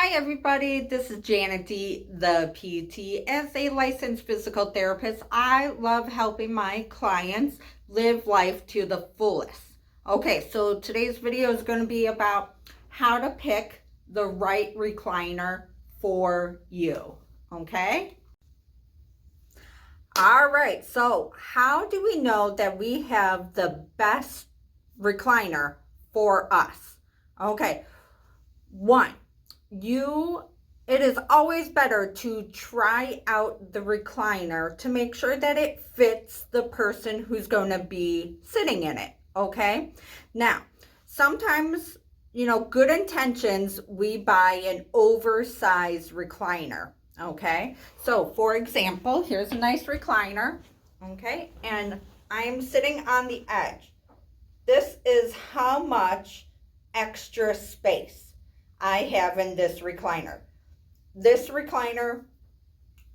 Hi everybody, this is Janet D, the PT. As a licensed physical therapist, I love helping my clients live life to the fullest. Okay, so today's video is going to be about how to pick the right recliner for you. Okay? All right, so how do we know that we have the best recliner for us? Okay, one, it is always better to try out the recliner to make sure that it fits the person who's going to be sitting in it. Okay, now sometimes, good intentions, we buy an oversized recliner. Okay, so for example, here's a nice recliner. Okay, and I'm sitting on the edge. This is how much extra space I have in this recliner. This recliner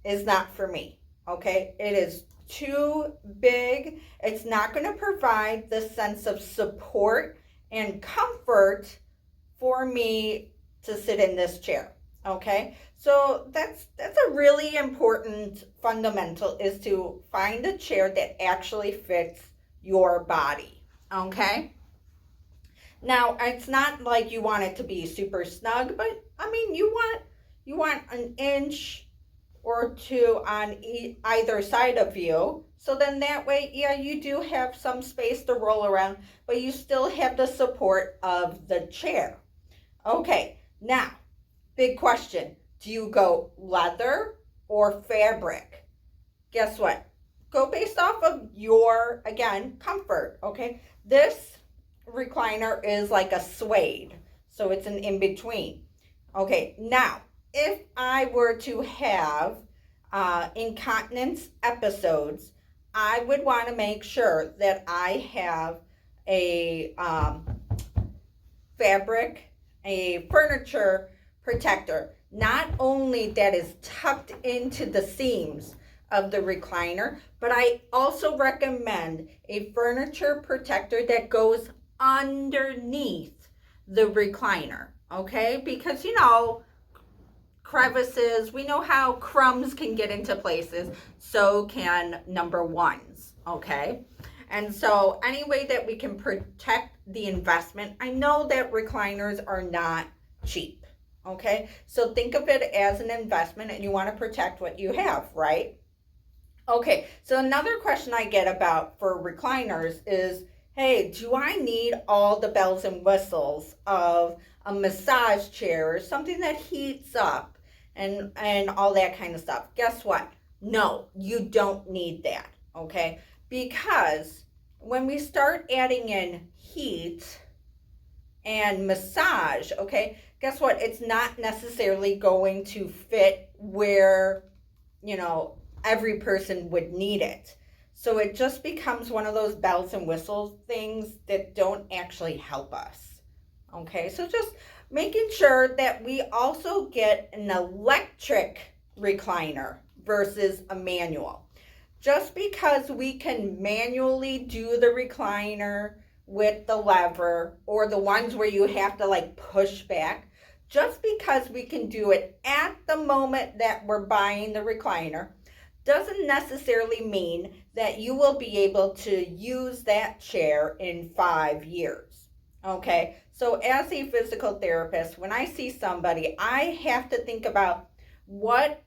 is not for me, okay? It is too big. It's not going to provide the sense of support and comfort for me to sit in this chair, okay? So that's a really important fundamental, is to find a chair that actually fits your body, okay? Now, it's not like you want it to be super snug, but I mean, you want an inch or two on either side of you. So then that way, yeah, you do have some space to roll around, but you still have the support of the chair. Okay, now, big question. Do you go leather or fabric? Guess what? Go based off of your, again, comfort, okay? This recliner is like a suede, so it's an in-between. Okay, now, if I were to have incontinence episodes, I would want to make sure that I have a furniture protector. Not only that is tucked into the seams of the recliner, but I also recommend a furniture protector that goes underneath the recliner, okay? Because, crevices, we know how crumbs can get into places, so can number ones, okay? And so any way that we can protect the investment, I know that recliners are not cheap, okay? So think of it as an investment, and you want to protect what you have, right? Okay, so another question I get about for recliners is, hey, do I need all the bells and whistles of a massage chair or something that heats up and all that kind of stuff? Guess what? No, you don't need that, okay? Because when we start adding in heat and massage, okay, guess what? It's not necessarily going to fit where, every person would need it. So it just becomes one of those bells and whistles things that don't actually help us. Okay, so just making sure that we also get an electric recliner versus a manual. Just because we can manually do the recliner with the lever, or the ones where you have to like push back, just because we can do it at the moment that we're buying the recliner doesn't necessarily mean that you will be able to use that chair in 5 years. Okay, so as a physical therapist, when I see somebody, I have to think about what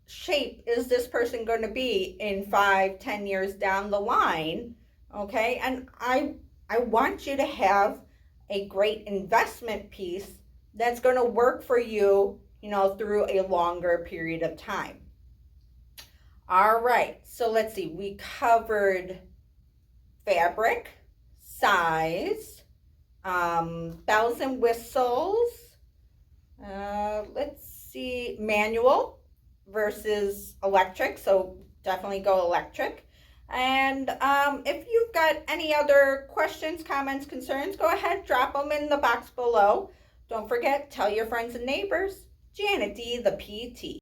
shape is this person going to be in 5-10 years down the line. Okay, and I want you to have a great investment piece that's going to work for you, through a longer period of time. All right, so let's see. We covered fabric, size, bells and whistles. Let's see, manual versus electric. So definitely go electric. And if you've got any other questions, comments, concerns, go ahead, drop them in the box below. Don't forget, tell your friends and neighbors. Janet D, the PT.